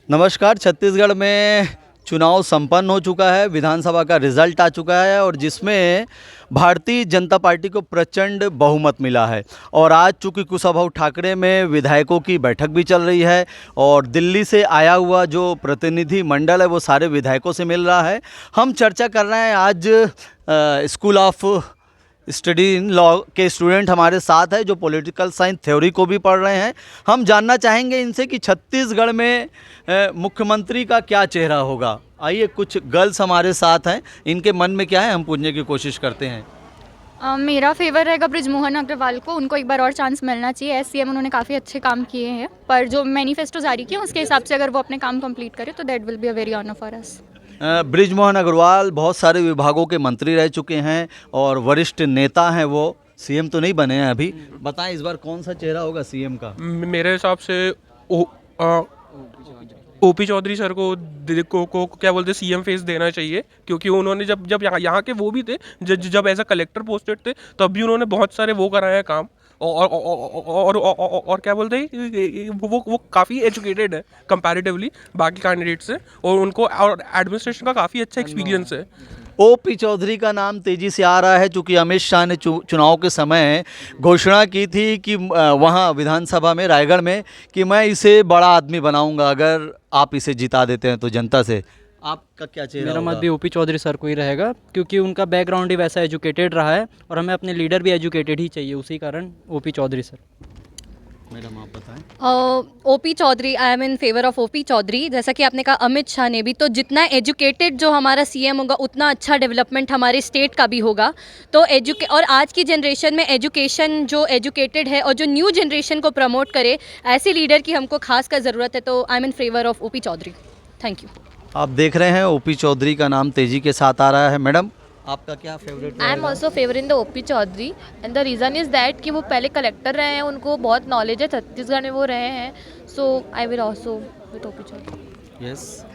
नमस्कार। छत्तीसगढ़ में चुनाव संपन्न हो चुका है, विधानसभा का रिजल्ट आ चुका है और जिसमें भारतीय जनता पार्टी को प्रचंड बहुमत मिला है। और आज चूंकि कुशाभाऊ ठाकरे में विधायकों की बैठक भी चल रही है और दिल्ली से आया हुआ जो प्रतिनिधि मंडल है वो सारे विधायकों से मिल रहा है। हम चर्चा कर रहे हैं आज school of study in law के स्टूडेंट हमारे साथ है जो पॉलिटिकल साइंस थ्योरी को भी पढ़ रहे हैं। हम जानना चाहेंगे इनसे कि छत्तीसगढ़ में मुख्यमंत्री का क्या चेहरा होगा। आइए, कुछ गर्ल्स हमारे साथ हैं, इनके मन में क्या है हम पूछने की कोशिश करते हैं। मेरा फेवर रहेगा बृजमोहन अग्रवाल को। उनको एक बार और चांस मिलना चाहिए। एस सी एम उन्होंने काफ़ी अच्छे काम किए हैं, पर जो मैनिफेस्टो जारी किए उसके हिसाब से अगर वो अपने काम कंप्लीट करे तो that will be a very honour for us. Brijmohan Agrawal बहुत सारे विभागों के मंत्री रह चुके हैं और वरिष्ठ नेता हैं। वो सीएम तो नहीं बने हैं अभी। बताएं इस बार कौन सा चेहरा होगा सीएम का? मेरे हिसाब से ओपी चौधरी सर को क्या बोलते सीएम फेस देना चाहिए, क्योंकि उन्होंने जब यहाँ के वो भी थे, जब एज अ कलेक्टर पोस्टेड थे तब भी उन्होंने बहुत सारे वो कराए हैं काम। और क्या बोलते हैं वो काफ़ी एजुकेटेड है कंपैरेटिवली बाकी कैंडिडेट से, और उनको और एडमिनिस्ट्रेशन का काफ़ी अच्छा एक्सपीरियंस है। ओपी चौधरी का नाम तेजी से आ रहा है चूँकि अमित शाह ने चुनाव के समय घोषणा की थी कि वहाँ विधानसभा में रायगढ़ में कि मैं इसे बड़ा आदमी बनाऊंगा अगर आप इसे जिता देते हैं तो जनता से। आपका क्या चेहरा मेरा होगा? मत भी ओपी चौधरी सर को ही रहेगा, क्योंकि उनका बैकग्राउंड ही वैसा एजुकेटेड रहा है और हमें अपने लीडर भी एजुकेटेड ही चाहिए, उसी कारण ओपी चौधरी सर। मैडम आप बताएं। OP Chaudhary, I am in favour of OP Chaudhary. जैसा कि आपने कहा अमित शाह ने भी, तो जितना एजुकेटेड जो हमारा सीएम होगा उतना अच्छा डेवलपमेंट हमारे स्टेट का भी होगा। तो और आज की जनरेशन में एजुकेशन जो एजुकेटेड है और जो न्यू जनरेशन को प्रमोट करे, ऐसे लीडर की हमको खास कर ज़रूरत है। तो I am in favour of OP Chaudhary. Thank you. आप देख रहे हैं ओपी चौधरी का नाम तेजी के साथ आ रहा है। मैडम आपका क्या favourite? I am also favour in the OP Chaudhary and the reason is that कि वो पहले कलेक्टर रहे हैं, उनको बहुत नॉलेज है, छत्तीसगढ़ में वो रहे हैं। So I will also with OP Chaudhary. Yes.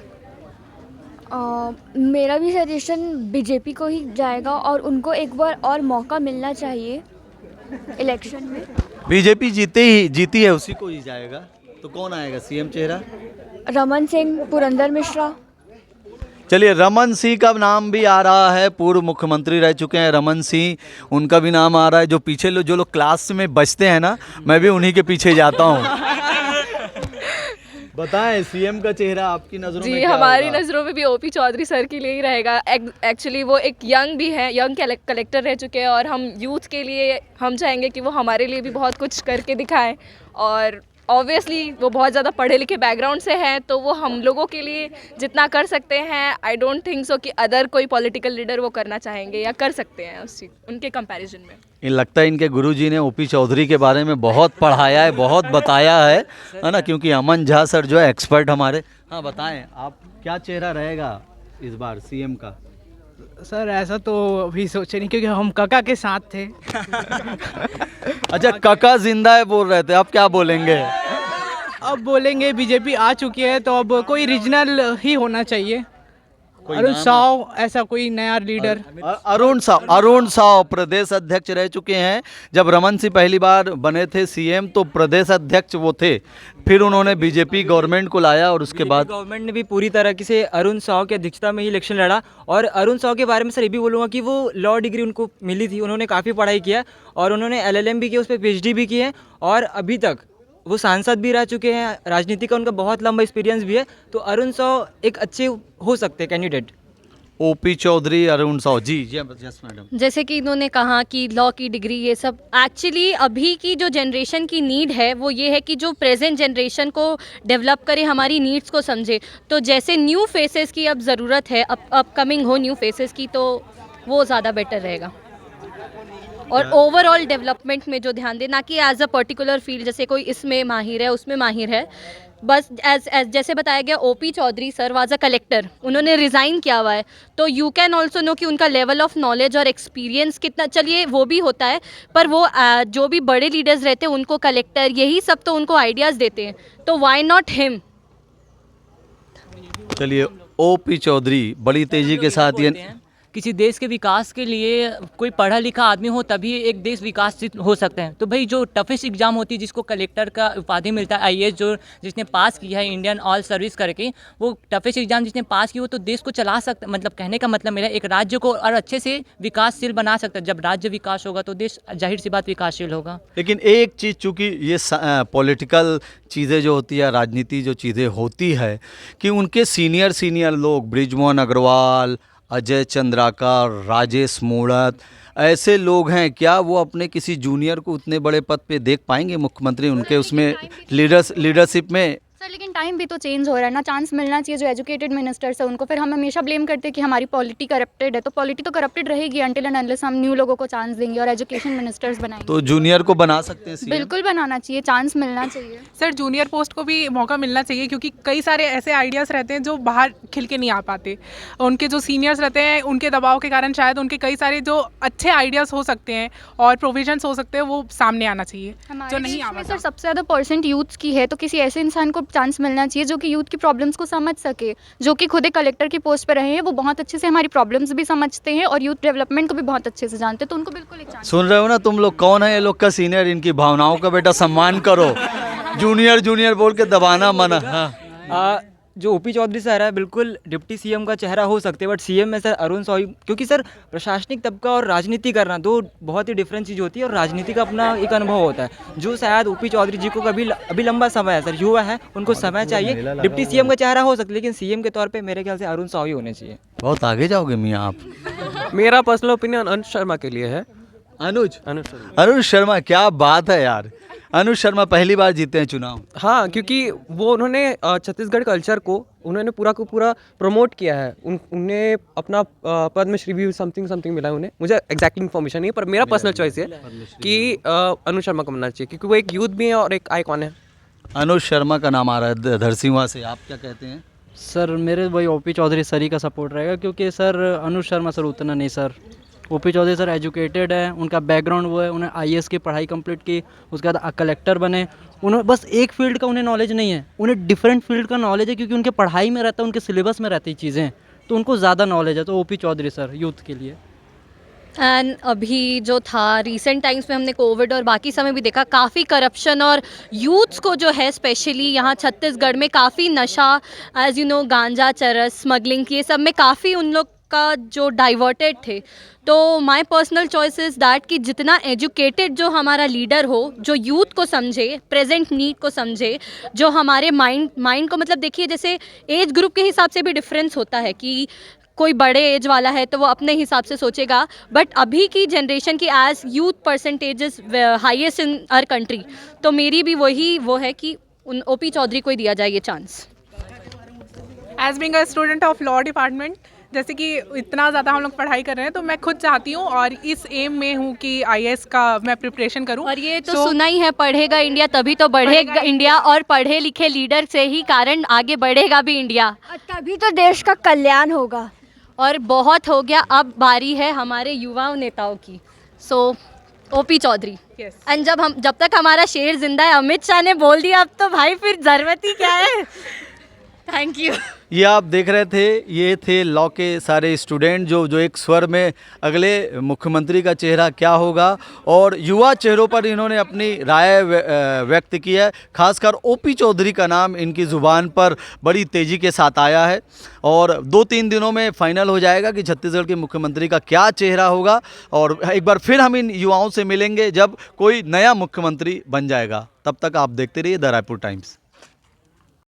मेरा भी सजेशन बीजेपी को ही जाएगा और उनको एक बार और मौका मिलना चाहिए इलेक्शन में। बीजेपी जीती है उसी को ही जाएगा, तो कौन आएगा सीएम चेहरा? रमन सिंह, पुरंदर मिश्रा। चलिए, रमन सिंह का नाम भी आ रहा है। पूर्व मुख्यमंत्री रह चुके हैं रमन सिंह, उनका भी नाम आ रहा है। जो पीछे जो लोग क्लास में बचते हैं ना, मैं भी उन्हीं के पीछे जाता हूँ। बताएं सीएम का चेहरा आपकी नज़रों में जी, क्या हमारी होगा? नज़रों में भी ओपी चौधरी सर के लिए ही रहेगा। एक्चुअली वो एक यंग भी है, यंग कलेक्टर रह चुके हैं, और हम यूथ के लिए हम चाहेंगे कि वो हमारे लिए भी बहुत कुछ करके दिखाएं। और ऑब्वियसली वो बहुत ज़्यादा पढ़े लिखे बैकग्राउंड से हैं, तो वो हम लोगों के लिए जितना कर सकते हैं, आई डोंट थिंक सो कि अदर कोई पॉलिटिकल लीडर वो करना चाहेंगे या कर सकते हैं उस चीज़ उनके कंपैरिजन में। ये लगता है इनके गुरुजी ने ओपी चौधरी के बारे में बहुत पढ़ाया है, बहुत बताया है ना? क्योंकि अमन झा सर जो है एक्सपर्ट हमारे। हाँ बताएं, आप क्या चेहरा रहेगा इस बार सीएम का? सर ऐसा तो अभी सोचे नहीं, क्योंकि हम काका के साथ थे। अच्छा, काका जिंदा है बोल रहे थे, अब क्या बोलेंगे? अब बोलेंगे बीजेपी आ चुकी है तो अब कोई रीजनल ही होना चाहिए। अरुण साव, ऐसा कोई नया लीडर। अरुण साव प्रदेश अध्यक्ष रह चुके हैं। जब रमन सिंह पहली बार बने थे सीएम तो प्रदेश अध्यक्ष वो थे, फिर उन्होंने बीजेपी गवर्नमेंट को लाया और उसके बाद गवर्नमेंट ने भी पूरी तरह से अरुण साव की अध्यक्षता में ही इलेक्शन लड़ा। और अरुण साव के बारे में सर ये भी बोलूँगा कि वो लॉ डिग्री उनको मिली थी, उन्होंने काफ़ी पढ़ाई किया और उन्होंने LLM भी किया, उस पर PhD भी की है, और अभी तक वो सांसद भी रह चुके हैं। राजनीति का उनका बहुत लंबा एक्सपीरियंस भी है, तो अरुण साव एक अच्छे हो सकते हैं candidate. OP Chaudhary, Arun Sao ji. Yes madam. जैसे कि इन्होंने कहा कि लॉ की डिग्री, ये सब एक्चुअली अभी की जो जनरेशन की नीड है वो ये है कि जो प्रेजेंट जनरेशन को डेवलप करे, हमारी नीड्स को समझे। तो जैसे न्यू फेसेस की अब ज़रूरत है, अपकमिंग हो न्यू फेसेस की, तो वो ज़्यादा बेटर रहेगा। और ओवरऑल डेवलपमेंट में जो ध्यान दे, ना कि एज अ पर्टिकुलर फील्ड, जैसे कोई इसमें माहिर है उसमें माहिर है। बस एज जैसे बताया गया, OP Chaudhary sir was a collector, उन्होंने रिज़ाइन किया हुआ है, तो यू कैन ऑल्सो नो कि उनका लेवल ऑफ नॉलेज और एक्सपीरियंस कितना। चलिए वो भी होता है, पर वो जो भी बड़े लीडर्स रहते हैं उनको कलेक्टर यही सब तो उनको आइडियाज़ देते हैं, तो वाई नॉट हिम। चलिए, ओपी चौधरी बड़ी तेजी के साथ किसी देश के विकास के लिए कोई पढ़ा लिखा आदमी हो तभी एक देश विकासित हो सकते हैं। तो भाई जो टफेस्ट एग्ज़ाम होती है जिसको कलेक्टर का उपाधि मिलता है, आईएएस जो जिसने पास किया है इंडियन ऑल सर्विस करके, वो टफेस्ट एग्ज़ाम जिसने पास किया वो तो देश को चला सकता, मतलब कहने का मतलब मेरा एक राज्य को और अच्छे से विकासशील बना सकता है। जब राज्य विकास होगा तो देश जाहिर सी बात विकासशील होगा। लेकिन एक चीज़, चूँकि ये पॉलिटिकल चीज़ें जो होती है, राजनीति जो चीज़ें होती है, कि उनके सीनियर लोग बृजमोहन अग्रवाल, अजय चंद्राकर, राजेश मूणत, ऐसे लोग हैं, क्या वो अपने किसी जूनियर को उतने बड़े पद पे देख पाएंगे मुख्यमंत्री उनके उसमें लीडरशिप में? सर लेकिन टाइम भी तो चेंज हो रहा है ना, चांस मिलना चाहिए जो एजुकेटेड मिनिस्टर्स है उनको। फिर हम हमेशा ब्लेम करते हैं कि हमारी पॉलिटी करप्टेड है, तो पॉलिटी तो करप्टेड रहेगी अनटिल एंड अनलेस हम न्यू लोगों को चांस देंगे और एजुकेशन मिनिस्टर्स बनाएंगे। तो जूनियर को बना सकते हैं CM? बिल्कुल बनाना चाहिए, चांस मिलना चाहिए। सर जूनियर पोस्ट को भी मौका मिलना चाहिए, क्योंकि कई सारे ऐसे आइडियाज़ रहते हैं जो बाहर खिल के नहीं आ पाते। उनके जो सीनियर्स रहते हैं उनके दबाव के कारण शायद उनके कई सारे जो अच्छे आइडियाज़ हो सकते हैं और प्रोविजंस हो सकते हैं वो सामने आना चाहिए, जो नहीं आ में पाता। सर सबसे ज़्यादा परसेंट यूथ की है, तो किसी ऐसे इंसान को चांस मिलना चाहिए जो कि यूथ की प्रॉब्लम्स को समझ सके, जो कि खुद एक कलेक्टर की पोस्ट पर रहे हैं, वो बहुत अच्छे से हमारी प्रॉब्लम्स भी समझते हैं और यूथ डेवलपमेंट को भी बहुत अच्छे से जानते हैं, तो उनको बिल्कुल एक चांस। सुन रहे हो ना तुम लोग, कौन है ये लोग का सीनियर? इनकी भावनाओं का बेटा सम्मान करो। जूनियर बोल के दबाना मना। हाँ, जो ओपी चौधरी सर है बिल्कुल डिप्टी सीएम का चेहरा हो सकते हैं, बट सीएम में सर अरुण साहू, क्योंकि सर प्रशासनिक तबका और राजनीति करना दो बहुत ही डिफरेंट चीज़ होती है और राजनीति का अपना एक अनुभव होता है जो शायद ओपी चौधरी जी को कभी अभी लंबा समय है सर, युवा है, उनको समय चाहिए। डिप्टी सीएम का चेहरा हो सकता है लेकिन सीएम के तौर पर मेरे ख्याल से अरुण साहू ही होने चाहिए। बहुत आगे जाओगे मियाँ आप। मेरा पर्सनल ओपिनियन अनुज शर्मा के लिए है। अनुज शर्मा, क्या बात है यार। अनुज शर्मा पहली बार जीते हैं चुनाव। हाँ, क्योंकि वो उन्होंने छत्तीसगढ़ कल्चर को उन्होंने पूरा को पूरा प्रमोट किया है। उन्हें अपना पद्मश्री भी समथिंग मिला है उन्हें, मुझे एग्जैक्टली इन्फॉर्मेशन नहीं है, पर मेरा पर्सनल चॉइस है कि अनुज शर्मा को मिलना चाहिए क्योंकि वो एक यूथ भी है और एक आइकॉन है। अनुज शर्मा का नाम आ रहा है धरसीवां से, आप क्या कहते हैं? सर मेरे वही ओपी चौधरी सर ही का सपोर्ट रहेगा, क्योंकि सर अनुज शर्मा सर उतना नहीं sir. OP Chaudhary sir educated है, उनका बैकग्राउंड वो है, उन्हें आईएएस की पढ़ाई कंप्लीट की, उसके बाद कलेक्टर बने। उन्हें बस एक फील्ड का उन्हें नॉलेज नहीं है, उन्हें डिफरेंट फील्ड का नॉलेज है, क्योंकि उनके पढ़ाई में रहता है, उनके सिलेबस में रहती चीज़ें, तो उनको ज़्यादा नॉलेज है। तो ओपी चौधरी सर यूथ के लिए। एंड अभी जो था रिसेंट टाइम्स में हमने कोविड और बाकी समय भी देखा, काफ़ी करप्शन और यूथ्स को जो है स्पेशली यहाँ छत्तीसगढ़ में काफ़ी नशा, एज यू नो गांजा, चरस, स्मगलिंग, ये सब में काफ़ी उन लोग का जो डाइवर्टेड थे। तो my personal choice is that कि जितना एजुकेटेड जो हमारा लीडर हो, जो यूथ को समझे, प्रेजेंट नीड को समझे, जो हमारे माइंड को, मतलब देखिए जैसे एज ग्रुप के हिसाब से भी डिफरेंस होता है कि कोई बड़े एज वाला है तो वो अपने हिसाब से सोचेगा, बट अभी की जनरेशन की as youth percentage is highest in our country, तो मेरी भी वो है कि उन ओपी चौधरी को ही दिया जाए ये chance. As being a student of law department, जैसे कि इतना ज़्यादा हम लोग पढ़ाई कर रहे हैं, तो मैं खुद चाहती हूँ और इस एम में हूँ कि आईएएस का मैं प्रिपरेशन करूँ। और ये तो सुना ही है, पढ़ेगा इंडिया तभी तो बढ़ेगा इंडिया, और पढ़े लिखे लीडर से ही कारण आगे बढ़ेगा भी इंडिया, तभी तो देश का कल्याण होगा। और बहुत हो गया, अब बारी है हमारे युवा नेताओं की। सो ओपी चौधरी। एंड जब तक हमारा शेर जिंदा है, अमित शाह ने बोल दिया, अब तो भाई फिर ज़रूरत ही क्या है। Thank you. ये आप देख रहे थे, ये थे लॉ के सारे स्टूडेंट जो एक स्वर में अगले मुख्यमंत्री का चेहरा क्या होगा, और युवा चेहरों पर इन्होंने अपनी राय व्यक्त की है। खासकर ओपी चौधरी का नाम इनकी ज़ुबान पर बड़ी तेज़ी के साथ आया है, और 2-3 दिनों में फाइनल हो जाएगा कि छत्तीसगढ़ के मुख्यमंत्री का क्या चेहरा होगा। और एक बार फिर हम इन युवाओं से मिलेंगे जब कोई नया मुख्यमंत्री बन जाएगा। तब तक आप देखते रहिए द रायपुर टाइम्स।